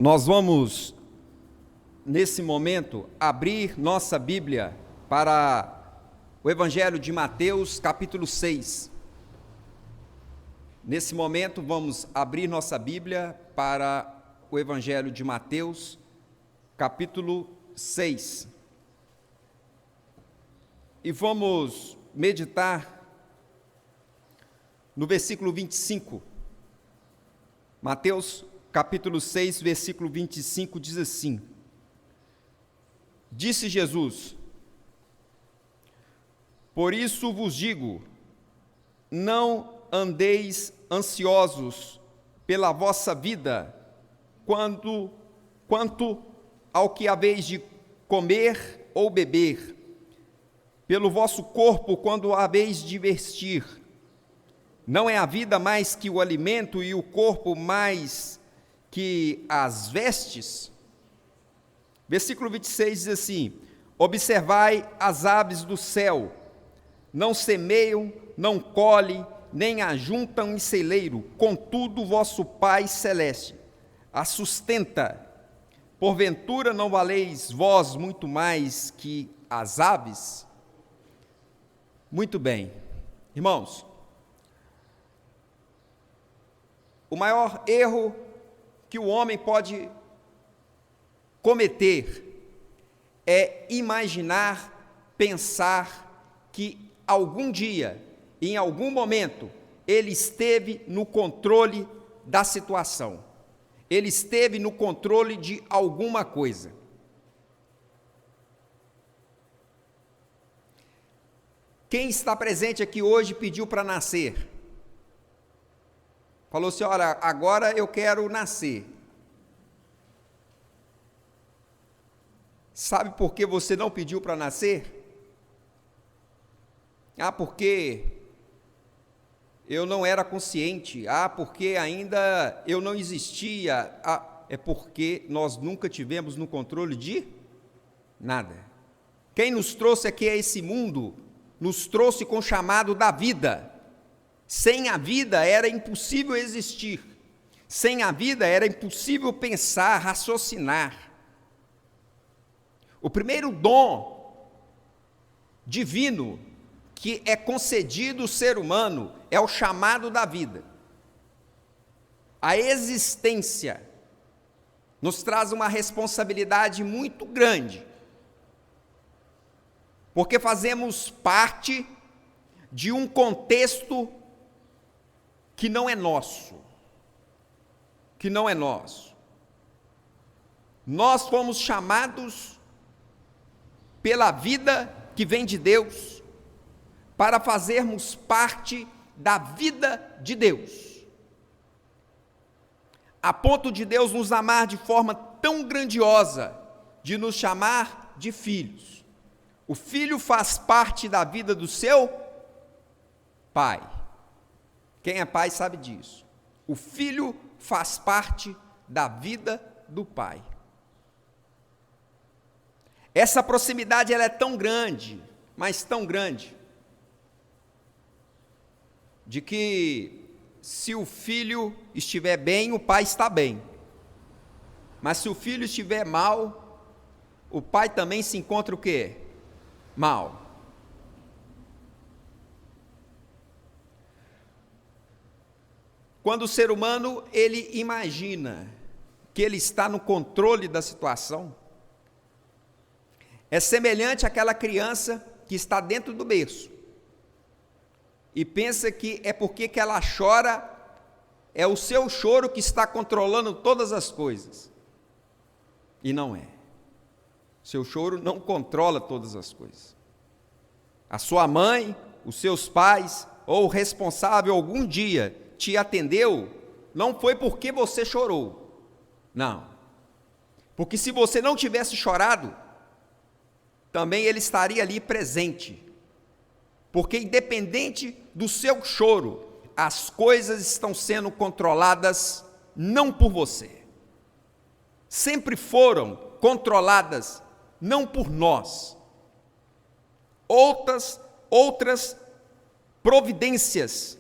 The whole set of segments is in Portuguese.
Nós vamos, nesse momento, abrir nossa Bíblia para o Evangelho de Mateus, capítulo 6. Nesse momento, vamos abrir nossa Bíblia para o Evangelho de Mateus, capítulo 6. E vamos meditar no versículo 25. Mateus, capítulo 6, versículo 25, diz assim: Disse Jesus: Por isso vos digo, não andeis ansiosos pela vossa vida, quanto ao que haveis de comer ou beber, pelo vosso corpo, quando haveis de vestir. Não é a vida mais que o alimento e o corpo mais que as vestes? Versículo 26 diz assim: Observai as aves do céu, não semeiam, não colhem, nem ajuntam em celeiro, contudo vosso Pai Celeste a sustenta. Porventura não valeis vós muito mais que as aves? Muito bem, irmãos, o maior erro que o homem pode cometer é imaginar, pensar que algum dia, em algum momento, ele esteve no controle da situação, ele esteve no controle de alguma coisa. Quem está presente aqui hoje pediu para nascer? Falou assim: olha, agora eu quero nascer. Sabe por que você não pediu para nascer? Ah, porque eu não era consciente. Ah, porque ainda eu não existia. Ah, é porque nós nunca tivemos no controle de nada. Quem nos trouxe aqui a esse mundo, nos trouxe com o chamado da vida. Sem a vida era impossível existir. Sem a vida era impossível pensar, raciocinar. O primeiro dom divino que é concedido ao ser humano é o chamado da vida. A existência nos traz uma responsabilidade muito grande, porque fazemos parte de um contexto que não é nosso, Nós fomos chamados pela vida que vem de Deus, para fazermos parte da vida de Deus, a ponto de Deus nos amar de forma tão grandiosa, de nos chamar de filhos. O filho faz parte da vida do seu pai. Quem é pai sabe disso. O filho faz parte da vida do pai. Essa proximidade ela é tão grande, mas tão grande, de que se o filho estiver bem, o pai está bem. Mas se o filho estiver mal, o pai também se encontra o quê? Mal. Quando o ser humano, ele imagina que ele está no controle da situação, é semelhante àquela criança que está dentro do berço e pensa que é porque que ela chora, é o seu choro que está controlando todas as coisas. E não é. Seu choro não controla todas as coisas. A sua mãe, os seus pais ou o responsável algum dia te atendeu, não foi porque você chorou. Não. Porque se você não tivesse chorado, também ele estaria ali presente. Porque independente do seu choro, as coisas estão sendo controladas não por você. Sempre foram controladas não por nós. Outras providências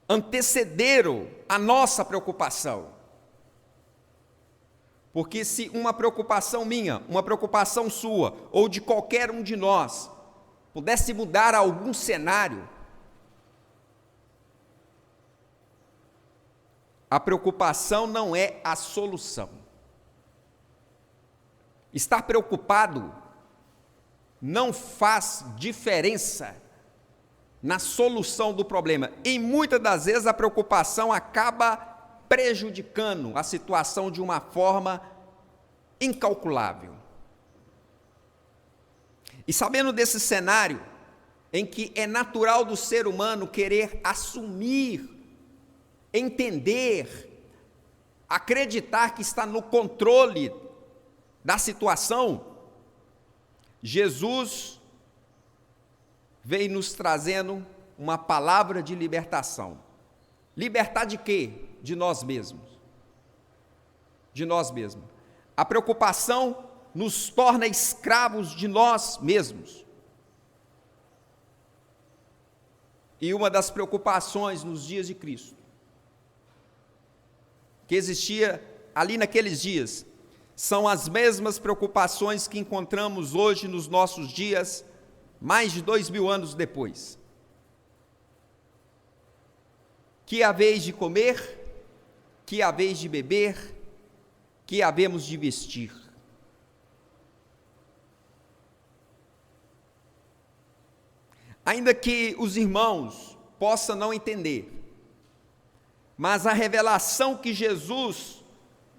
antecederam a nossa preocupação. Porque se uma preocupação minha, uma preocupação sua, ou de qualquer um de nós, pudesse mudar algum cenário, a preocupação não é a solução. Estar preocupado não faz diferença na solução do problema. E muitas das vezes a preocupação acaba prejudicando a situação de uma forma incalculável. E sabendo desse cenário, em que é natural do ser humano querer assumir, entender, acreditar que está no controle da situação, Jesus veio nos trazendo uma palavra de libertação. Libertar de quê? De nós mesmos. De nós mesmos. A preocupação nos torna escravos de nós mesmos. E uma das preocupações nos dias de Cristo, que existia ali naqueles dias, são as mesmas preocupações que encontramos hoje nos nossos dias, mais de 2000 anos depois. Que haveis de comer, que haveis de beber, que havemos de vestir. Ainda que os irmãos possam não entender, mas a revelação que Jesus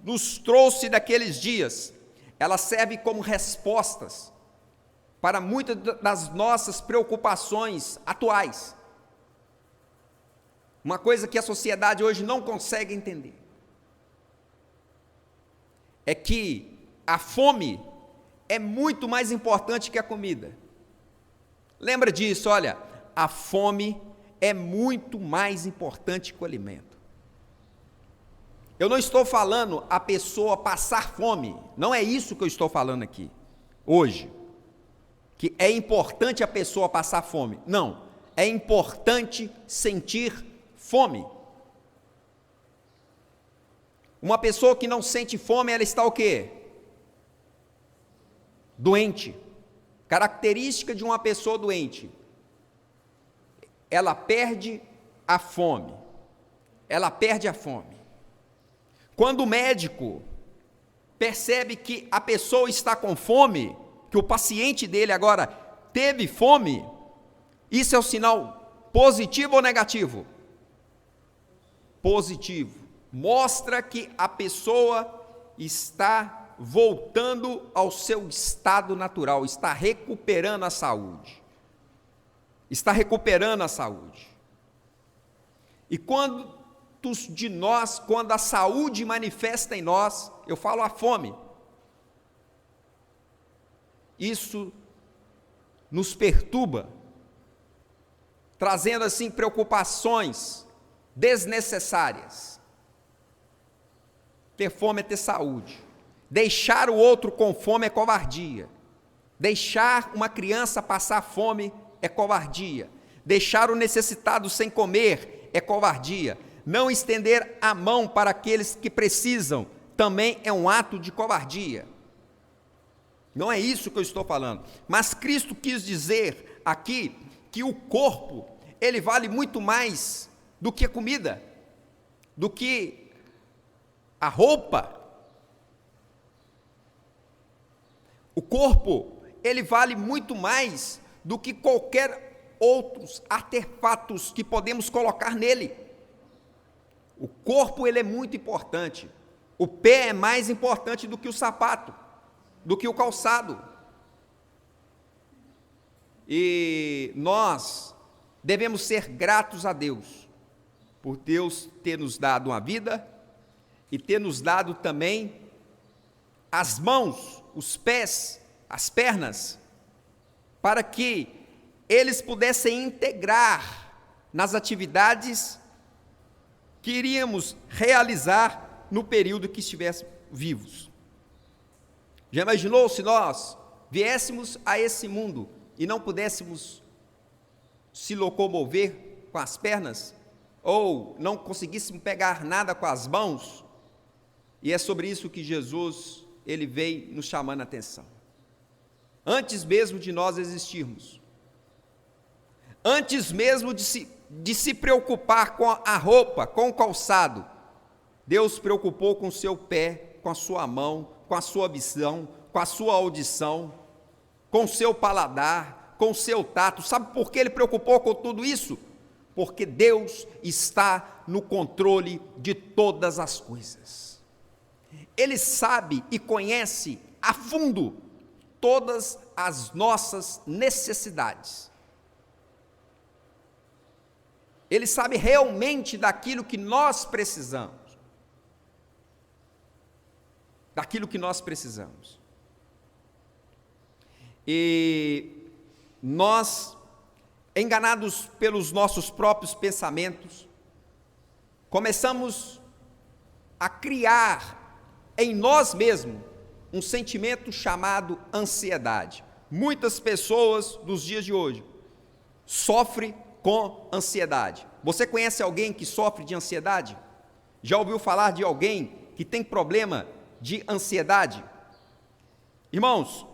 nos trouxe daqueles dias, ela serve como respostas para muitas das nossas preocupações atuais. Uma coisa que a sociedade hoje não consegue entender é que a fome é muito mais importante que a comida. Lembra disso, olha, a fome é muito mais importante que o alimento. Eu não estou falando a pessoa passar fome, não é isso que eu estou falando aqui, hoje, que é importante a pessoa passar fome. Não, é importante sentir fome. Uma pessoa que não sente fome, ela está o quê? Doente. Característica de uma pessoa doente, ela perde a fome. Ela perde a fome. Quando o médico percebe que a pessoa está com fome, que o paciente dele agora teve fome, isso é um sinal positivo ou negativo? Positivo. Mostra que a pessoa está voltando ao seu estado natural, está recuperando a saúde. Está recuperando a saúde. E quando de nós, quando a saúde manifesta em nós, eu falo a fome, isso nos perturba, trazendo assim preocupações desnecessárias. Ter fome é ter saúde. Deixar o outro com fome é covardia. Deixar uma criança passar fome é covardia. Deixar o necessitado sem comer é covardia. Não estender a mão para aqueles que precisam também é um ato de covardia. Não é isso que eu estou falando. Mas Cristo quis dizer aqui que o corpo, ele vale muito mais do que a comida, do que a roupa. O corpo, ele vale muito mais do que qualquer outros artefatos que podemos colocar nele. O corpo, ele é muito importante. O pé é mais importante do que o sapato, do que o calçado. E nós devemos ser gratos a Deus, por Deus ter nos dado uma vida e ter nos dado também as mãos, os pés, as pernas, para que eles pudessem integrar nas atividades que iríamos realizar no período que estivéssemos vivos. Já imaginou se nós viéssemos a esse mundo e não pudéssemos se locomover com as pernas, ou não conseguíssemos pegar nada com as mãos, E é sobre isso que Jesus, ele vem nos chamando a atenção. Antes mesmo de nós existirmos, antes mesmo de se preocupar com a roupa, com o calçado, Deus se preocupou com o seu pé, com a sua mão, com a sua visão, com a sua audição, com o seu paladar, com o seu tato. Sabe por que ele preocupou com tudo isso? Porque Deus está no controle de todas as coisas. Ele sabe e conhece a fundo todas as nossas necessidades. Ele sabe realmente daquilo que nós precisamos. Daquilo que nós precisamos. E nós, enganados pelos nossos próprios pensamentos, começamos a criar em nós mesmos um sentimento chamado ansiedade. Muitas pessoas dos dias de hoje sofrem com ansiedade. Você conhece alguém que sofre de ansiedade? Já ouviu falar de alguém que tem problema de ansiedade? Irmãos,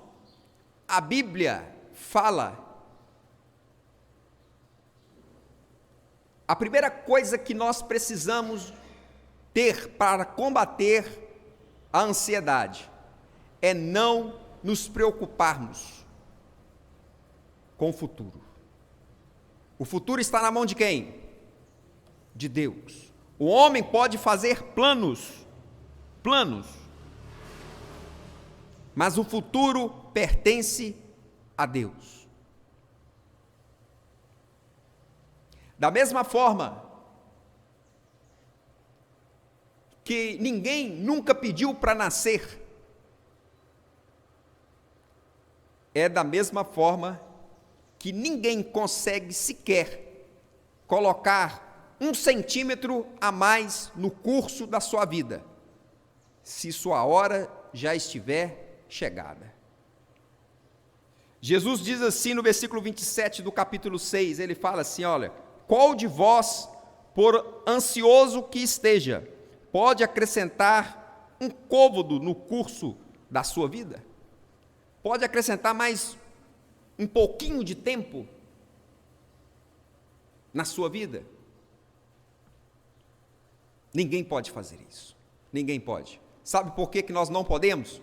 a Bíblia fala, a primeira coisa que nós precisamos ter para combater a ansiedade é não nos preocuparmos com o futuro. O futuro está na mão de quem? De Deus. O homem pode fazer planos, mas o futuro pertence a Deus. Da mesma forma que ninguém nunca pediu para nascer, é da mesma forma que ninguém consegue sequer colocar 1 centímetro a mais no curso da sua vida, se sua hora já estiver chegada. Jesus diz assim no versículo 27 do capítulo 6, ele fala assim, olha, qual de vós, por ansioso que esteja, pode acrescentar um côvado no curso da sua vida? Pode acrescentar mais um pouquinho de tempo na sua vida? Ninguém pode fazer isso. Ninguém pode. Sabe por que nós não podemos?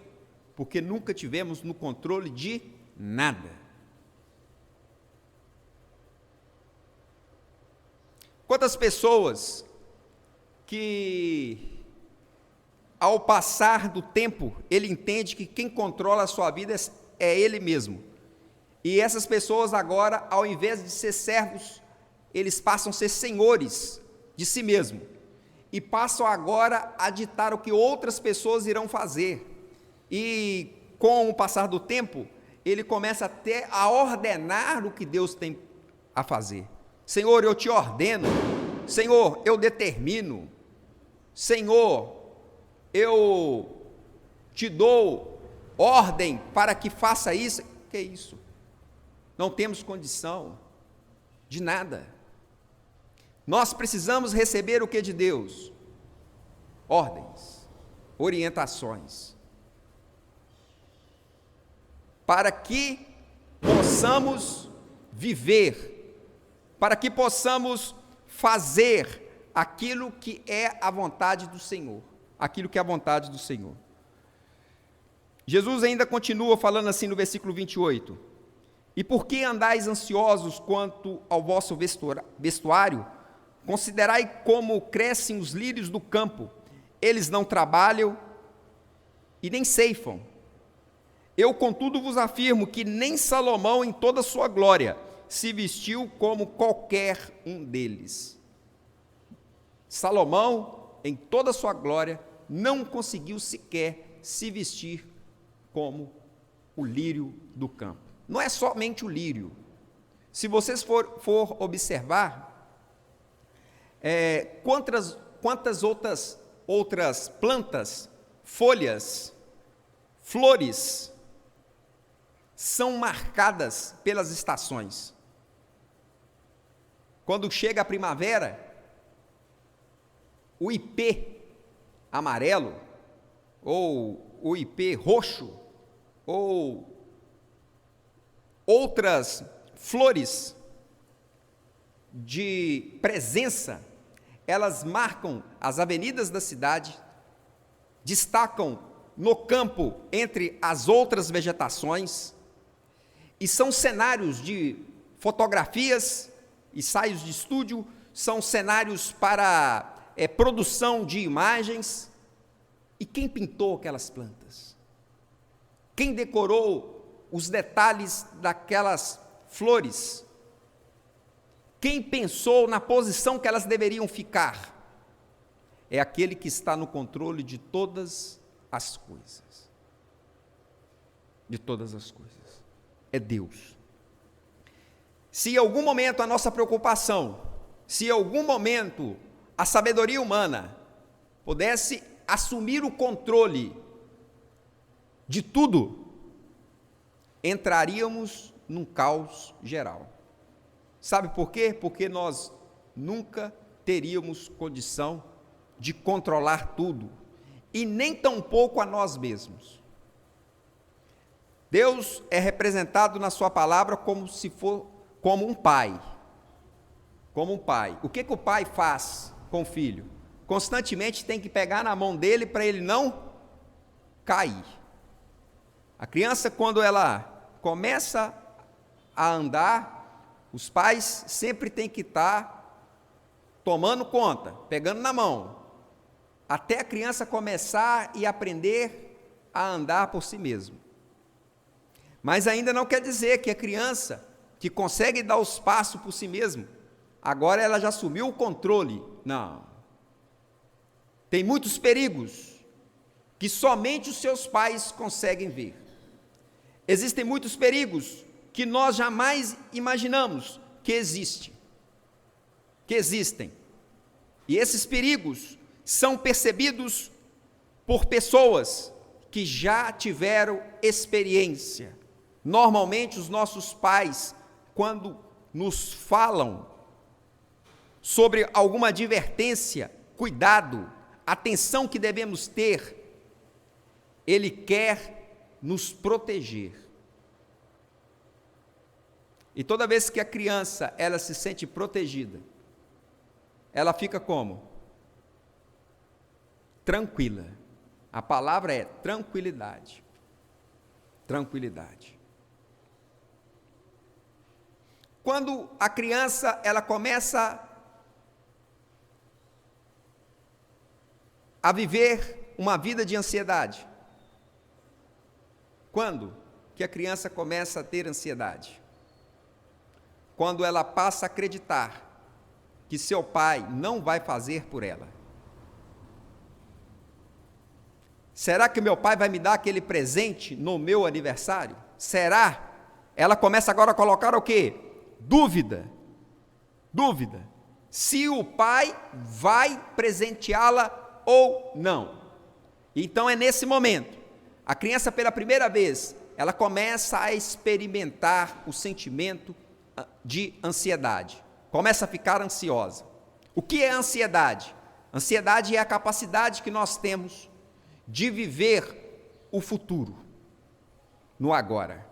Porque nunca tivemos no controle de nada. Quantas pessoas que, ao passar do tempo, ele entende que quem controla a sua vida é ele mesmo. E essas pessoas agora, ao invés de ser servos, eles passam a ser senhores de si mesmo. E passam agora a ditar o que outras pessoas irão fazer. E com o passar do tempo, ele começa até a ordenar o que Deus tem a fazer. Senhor, eu te ordeno. Senhor, eu determino. Senhor, eu te dou ordem para que faça isso. Que é isso? Não temos condição de nada. Nós precisamos receber o que de Deus? Ordens, orientações, para que possamos viver, para que possamos fazer aquilo que é a vontade do Senhor, aquilo que é a vontade do Senhor. Jesus ainda continua falando assim no versículo 28, e por que andais ansiosos quanto ao vosso vestuário? Considerai como crescem os lírios do campo, eles não trabalham e nem ceifam. Eu, contudo, vos afirmo que nem Salomão, em toda a sua glória, se vestiu como qualquer um deles. Salomão, em toda a sua glória, não conseguiu sequer se vestir como o lírio do campo. Não é somente o lírio. Se vocês for observar, quantas outras plantas, folhas, flores, são marcadas pelas estações. Quando chega a primavera, o ipê amarelo, ou o ipê roxo, ou outras flores de presença, elas marcam as avenidas da cidade, destacam no campo entre as outras vegetações, e são cenários de fotografias, ensaios de estúdio, são cenários para produção de imagens. E quem pintou aquelas plantas? Quem decorou os detalhes daquelas flores? Quem pensou na posição que elas deveriam ficar? É aquele que está no controle de todas as coisas. De todas as coisas. É Deus. Se em algum momento a nossa preocupação, se em algum momento a sabedoria humana pudesse assumir o controle de tudo, entraríamos num caos geral. Sabe por quê? Porque nós nunca teríamos condição de controlar tudo, e nem tampouco a nós mesmos. Deus é representado na sua palavra como um pai. Como um pai. O que o pai faz com o filho? Constantemente tem que pegar na mão dele para ele não cair. A criança, quando ela começa a andar, os pais sempre têm que estar tomando conta, pegando na mão, até a criança começar e aprender a andar por si mesmo. Mas ainda não quer dizer que a criança que consegue dar os passos por si mesmo, agora ela já assumiu o controle. Não. Tem muitos perigos que somente os seus pais conseguem ver. Existem muitos perigos que nós jamais imaginamos que existem. E esses perigos são percebidos por pessoas que já tiveram experiência. Normalmente os nossos pais, quando nos falam sobre alguma advertência, cuidado, atenção que devemos ter, ele quer nos proteger. E toda vez que a criança, ela se sente protegida, ela fica como? Tranquila. A palavra é tranquilidade. Tranquilidade. Quando a criança, ela começa a viver uma vida de ansiedade. Quando que a criança começa a ter ansiedade? Quando ela passa a acreditar que seu pai não vai fazer por ela. Será que meu pai vai me dar aquele presente no meu aniversário? Será? Ela começa agora a colocar o quê? Dúvida. Se o pai vai presenteá-la ou não. Então é nesse momento, a criança pela primeira vez, ela começa a experimentar o sentimento de ansiedade. Começa a ficar ansiosa. O que é ansiedade? Ansiedade é a capacidade que nós temos de viver o futuro, no agora.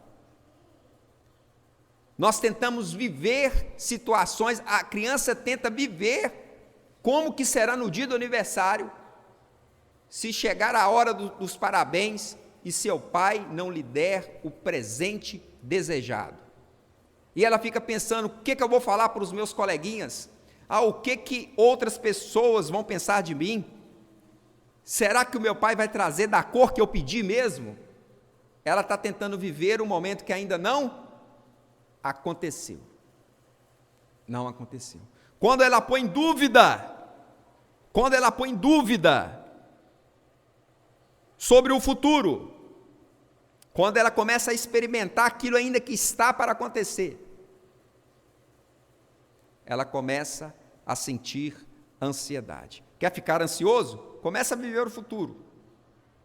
Nós tentamos viver situações, a criança tenta viver como que será no dia do aniversário, se chegar a hora dos parabéns e seu pai não lhe der o presente desejado. E ela fica pensando, o que eu vou falar para os meus coleguinhas? O que outras pessoas vão pensar de mim? Será que o meu pai vai trazer da cor que eu pedi mesmo? Ela está tentando viver um momento que ainda não aconteceu. Não aconteceu. Quando ela põe em dúvida sobre o futuro, quando ela começa a experimentar aquilo ainda que está para acontecer, ela começa a sentir ansiedade. Quer ficar ansioso? Começa a viver o futuro.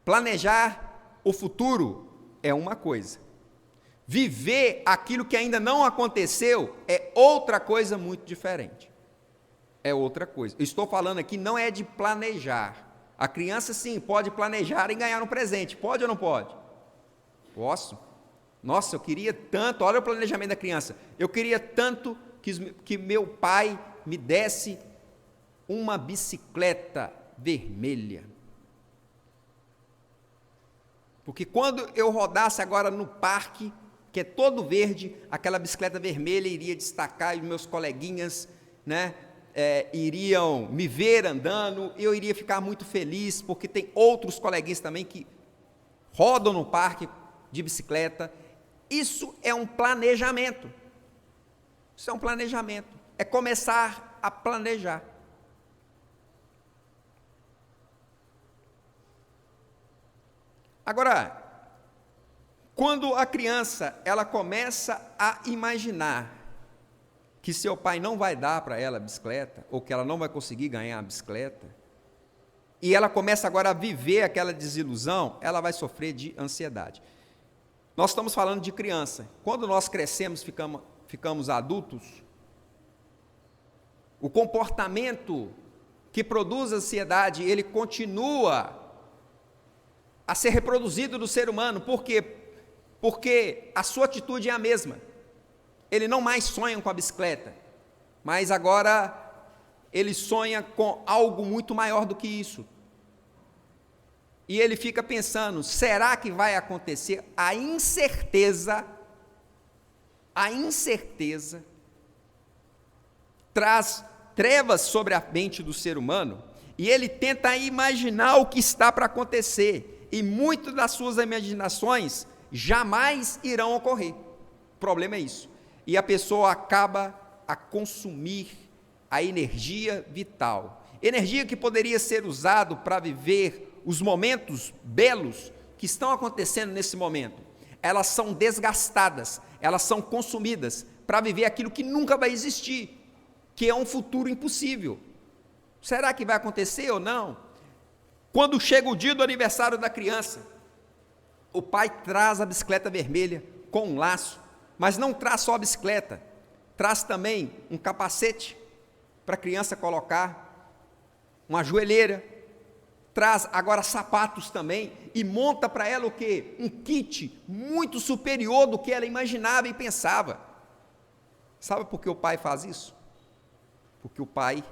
Planejar o futuro é uma coisa. Viver aquilo que ainda não aconteceu é outra coisa muito diferente. É outra coisa. Eu estou falando aqui não é de planejar A criança, sim, pode planejar e ganhar um presente. Pode ou não pode? Posso. Nossa, eu queria tanto, olha o planejamento da criança. Eu queria tanto que meu pai me desse uma bicicleta vermelha. Porque quando eu rodasse agora no parque, que é todo verde, aquela bicicleta vermelha iria destacar e meus coleguinhas, né, iriam me ver andando, eu iria ficar muito feliz, porque tem outros coleguinhas também que rodam no parque de bicicleta. Isso é um planejamento. Isso é um planejamento. É começar a planejar. Agora, quando a criança ela começa a imaginar que seu pai não vai dar para ela a bicicleta, ou que ela não vai conseguir ganhar a bicicleta, e ela começa agora a viver aquela desilusão, ela vai sofrer de ansiedade. Nós estamos falando de criança. Quando nós crescemos, ficamos adultos, o comportamento que produz ansiedade, ele continua a ser reproduzido do ser humano. Por quê? Porque a sua atitude é a mesma. Ele não mais sonha com a bicicleta, mas agora ele sonha com algo muito maior do que isso. E ele fica pensando, será que vai acontecer? A incerteza traz trevas sobre a mente do ser humano, e ele tenta imaginar o que está para acontecer, e muitas das suas imaginações jamais irão ocorrer. O problema é isso. E a pessoa acaba a consumir a energia vital, energia que poderia ser usada para viver os momentos belos que estão acontecendo nesse momento. Elas são desgastadas, elas são consumidas para viver aquilo que nunca vai existir, que é um futuro impossível. Será que vai acontecer ou não? Quando chega o dia do aniversário da criança, o pai traz a bicicleta vermelha com um laço, mas não traz só a bicicleta, traz também um capacete para a criança colocar, uma joelheira, traz agora sapatos também, e monta para ela o quê? Um kit muito superior do que ela imaginava e pensava. Sabe por que o pai faz isso? Porque o pai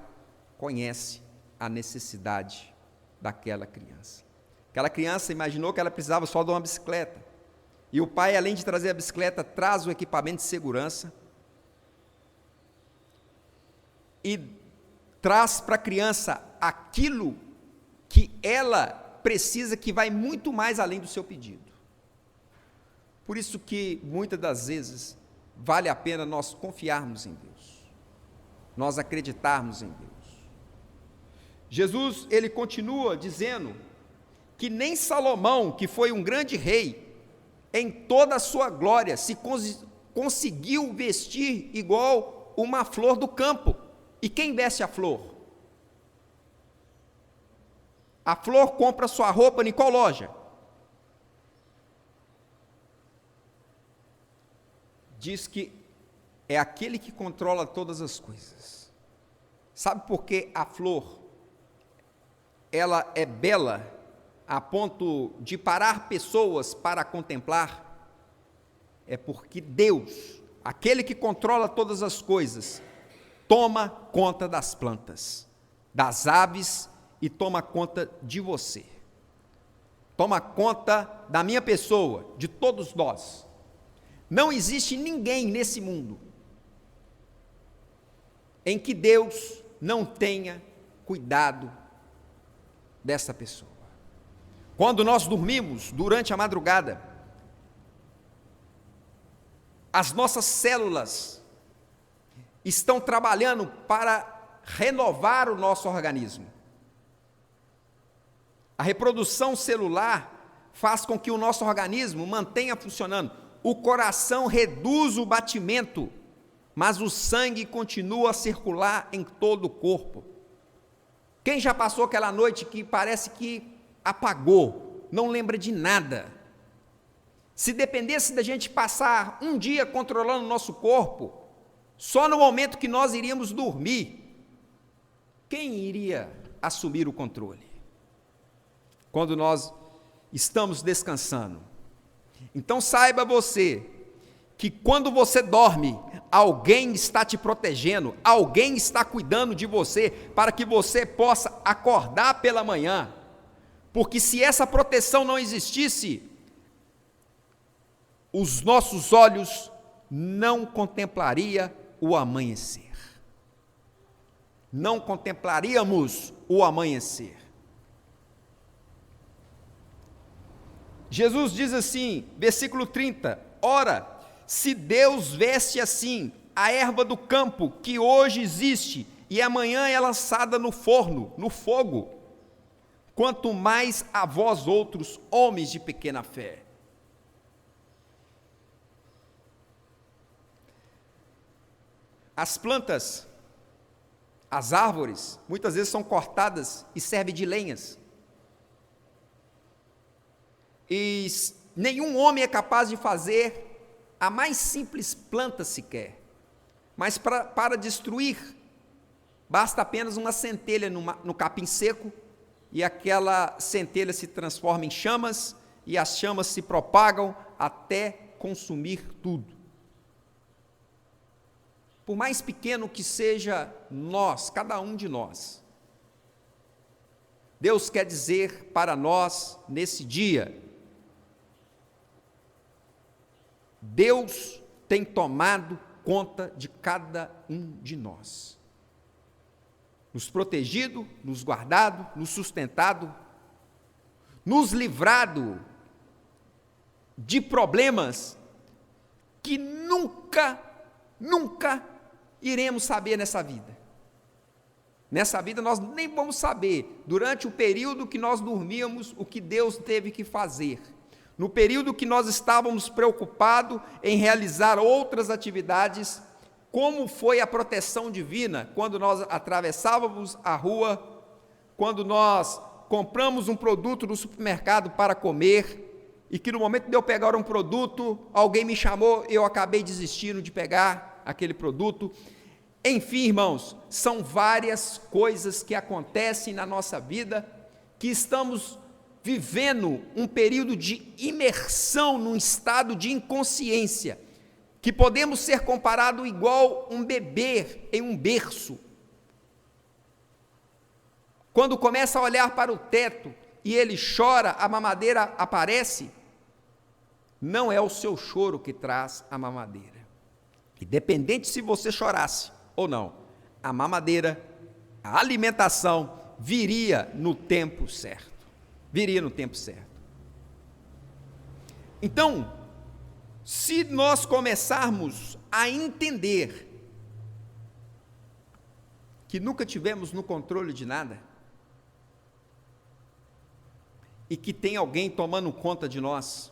conhece a necessidade daquela criança. Aquela criança imaginou que ela precisava só de uma bicicleta, e o pai, além de trazer a bicicleta, traz o equipamento de segurança e traz para a criança aquilo que ela precisa, que vai muito mais além do seu pedido. Por isso que, muitas das vezes, vale a pena nós confiarmos em Deus, nós acreditarmos em Deus. Jesus, ele continua dizendo que nem Salomão, que foi um grande rei, em toda a sua glória, se conseguiu vestir igual uma flor do campo. E quem veste a flor? A flor compra sua roupa em qual loja? Diz que é aquele que controla todas as coisas. Sabe por que a flor, ela é bela a ponto de parar pessoas para contemplar? É porque Deus, aquele que controla todas as coisas, toma conta das plantas, das aves, e toma conta de você, toma conta da minha pessoa, de todos nós. Não existe ninguém nesse mundo em que Deus não tenha cuidado dessa pessoa. Quando nós dormimos durante a madrugada, as nossas células estão trabalhando para renovar o nosso organismo. A reprodução celular faz com que o nosso organismo mantenha funcionando. O coração reduz o batimento, mas o sangue continua a circular em todo o corpo. Quem já passou aquela noite que parece que apagou, não lembra de nada? Se dependesse da gente passar um dia controlando o nosso corpo, só no momento que nós iríamos dormir, quem iria assumir o controle? quando nós estamos descansando. Então saiba você que quando você dorme, alguém está te protegendo, alguém está cuidando de você, para que você possa acordar pela manhã. Porque se essa proteção não existisse, os nossos olhos não contemplariam o amanhecer. Não contemplaríamos o amanhecer. Jesus diz assim, versículo 30, ora, se Deus veste assim a erva do campo, que hoje existe, e amanhã é lançada no forno, no fogo, quanto mais a vós outros, homens de pequena fé. As plantas, as árvores, muitas vezes são cortadas e servem de lenhas. E nenhum homem é capaz de fazer a mais simples planta sequer. Mas para destruir, basta apenas uma centelha no capim seco, e aquela centelha se transforma em chamas, e as chamas se propagam até consumir tudo. Por mais pequeno que seja nós, cada um de nós, Deus quer dizer para nós nesse dia, Deus tem tomado conta de cada um de nós, nos protegido, nos guardado, nos sustentado, nos livrado de problemas que nunca iremos saber nessa vida. Nessa vida nós nem vamos saber, durante o período que nós dormíamos, o que Deus teve que fazer. No período que nós estávamos preocupados em realizar outras atividades, como foi a proteção divina, quando nós atravessávamos a rua, quando nós compramos um produto no supermercado para comer, e que no momento de eu pegar um produto, alguém me chamou, eu acabei desistindo de pegar aquele produto. Enfim, irmãos, são várias coisas que acontecem na nossa vida, que estamos vivendo um período de imersão num estado de inconsciência, que podemos ser comparados igual um bebê em um berço. Quando começa a olhar para o teto e ele chora, a mamadeira aparece, não é o seu choro que traz a mamadeira. Independente se você chorasse ou não, a mamadeira, a alimentação viria no tempo certo. Viria no tempo certo. Então, se nós começarmos a entender que nunca tivemos no controle de nada, e que tem alguém tomando conta de nós,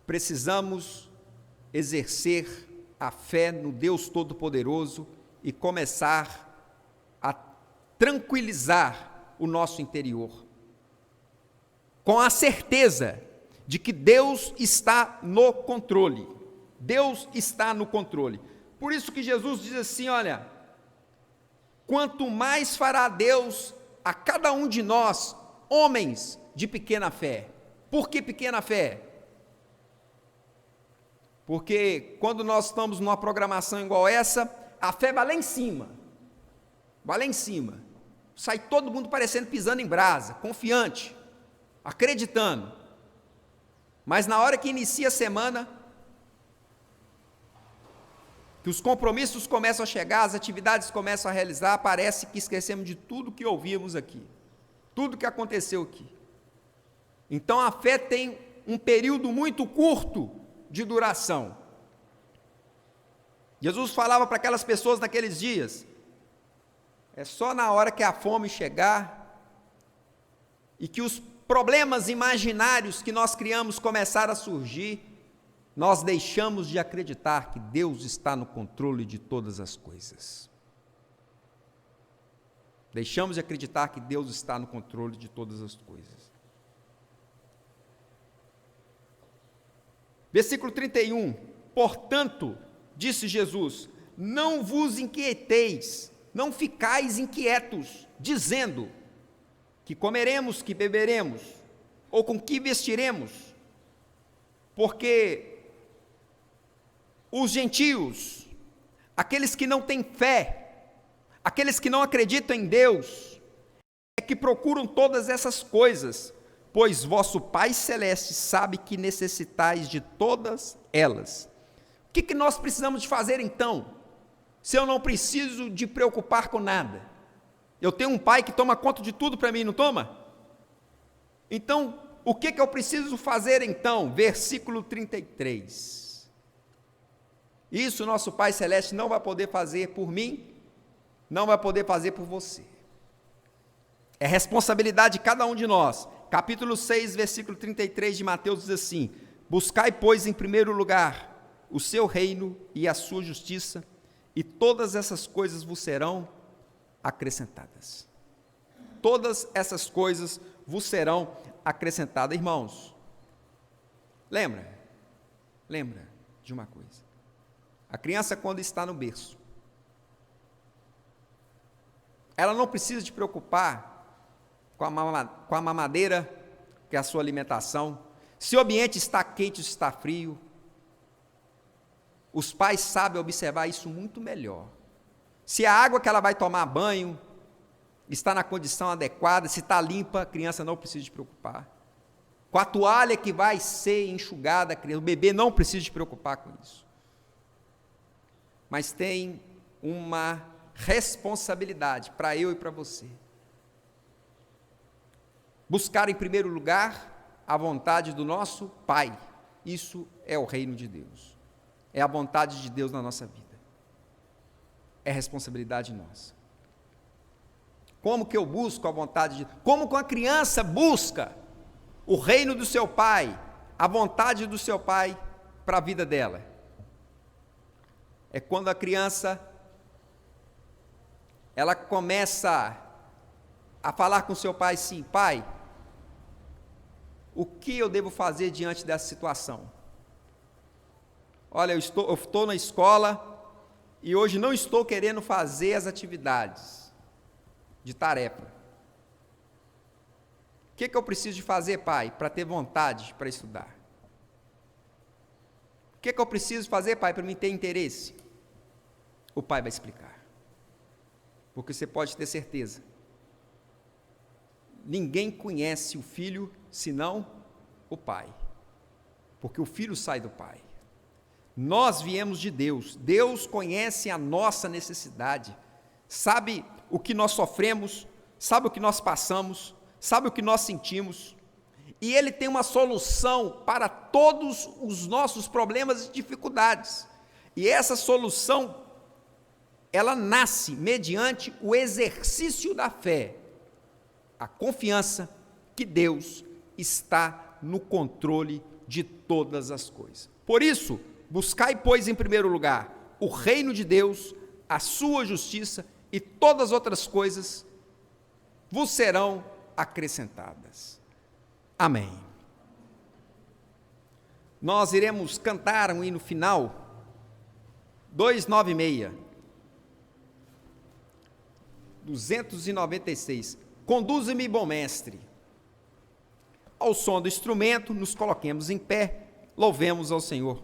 precisamos exercer a fé no Deus Todo-Poderoso e começar a tranquilizar o nosso interior, com a certeza de que Deus está no controle. Deus está no controle. Por isso que Jesus diz assim, olha, quanto mais fará Deus a cada um de nós, homens de pequena fé. Por que pequena fé? Porque quando nós estamos numa programação igual essa, a fé vai lá em cima. Vai lá em cima. Sai todo mundo parecendo pisando em brasa, confiante, acreditando. Mas na hora que inicia a semana, que os compromissos começam a chegar, as atividades começam a realizar, parece que esquecemos de tudo que ouvimos aqui, tudo que aconteceu aqui. Então a fé tem um período muito curto de duração. Jesus falava para aquelas pessoas naqueles dias, é só na hora que a fome chegar e que os problemas imaginários que nós criamos começar a surgir, nós deixamos de acreditar que Deus está no controle de todas as coisas. Deixamos de acreditar que Deus está no controle de todas as coisas. Versículo 31, portanto, disse Jesus, não vos inquieteis, não ficais inquietos, dizendo: que comeremos, que beberemos, ou com que vestiremos, porque os gentios, aqueles que não têm fé, aqueles que não acreditam em Deus, é que procuram todas essas coisas, pois vosso Pai Celeste sabe que necessitais de todas elas. O que nós precisamos de fazer então, se eu não preciso de preocupar com nada? Eu tenho um Pai que toma conta de tudo para mim, não toma? Então, o que eu preciso fazer então? Versículo 33. Isso nosso Pai Celeste não vai poder fazer por mim, não vai poder fazer por você. É responsabilidade de cada um de nós. Capítulo 6, versículo 33 de Mateus diz assim: buscai, pois, em primeiro lugar o seu reino e a sua justiça, e todas essas coisas vos serão acrescentadas. Todas essas coisas vos serão acrescentadas. Irmãos, lembra de uma coisa. A criança, quando está no berço, ela não precisa de preocupar com a mamadeira, que é a sua alimentação, se o ambiente está quente ou está frio. Os pais sabem observar isso muito melhor. Se a água que ela vai tomar banho está na condição adequada, se está limpa, a criança não precisa de preocupar. Com a toalha que vai ser enxugada, o bebê não precisa de preocupar com isso. Mas tem uma responsabilidade para eu e para você. Buscar em primeiro lugar a vontade do nosso Pai. Isso é o reino de Deus. É a vontade de Deus na nossa vida. É responsabilidade nossa. Como que eu busco a vontade de Deus? Como a criança busca o reino do seu pai, a vontade do seu pai para a vida dela? É quando a criança, ela começa a falar com seu pai assim: pai, o que eu devo fazer diante dessa situação? Olha, eu estou na escola e hoje não estou querendo fazer as atividades de tarefa. O que eu preciso de fazer, pai, para ter vontade para estudar? O que eu preciso fazer, pai, para mim ter interesse? O pai vai explicar. Porque você pode ter certeza, ninguém conhece o filho senão o pai. Porque o filho sai do pai. Nós viemos de Deus. Deus conhece a nossa necessidade. Sabe o que nós sofremos, sabe o que nós passamos, sabe o que nós sentimos. E Ele tem uma solução para todos os nossos problemas e dificuldades. E essa solução, ela nasce mediante o exercício da fé. A confiança que Deus está no controle de todas as coisas. Por isso, buscai, pois, em primeiro lugar o reino de Deus, a sua justiça, e todas as outras coisas vos serão acrescentadas. Amém. Nós iremos cantar um hino final, 296, 296. Conduze-me, bom mestre. Ao som do instrumento, nos coloquemos em pé, louvemos ao Senhor.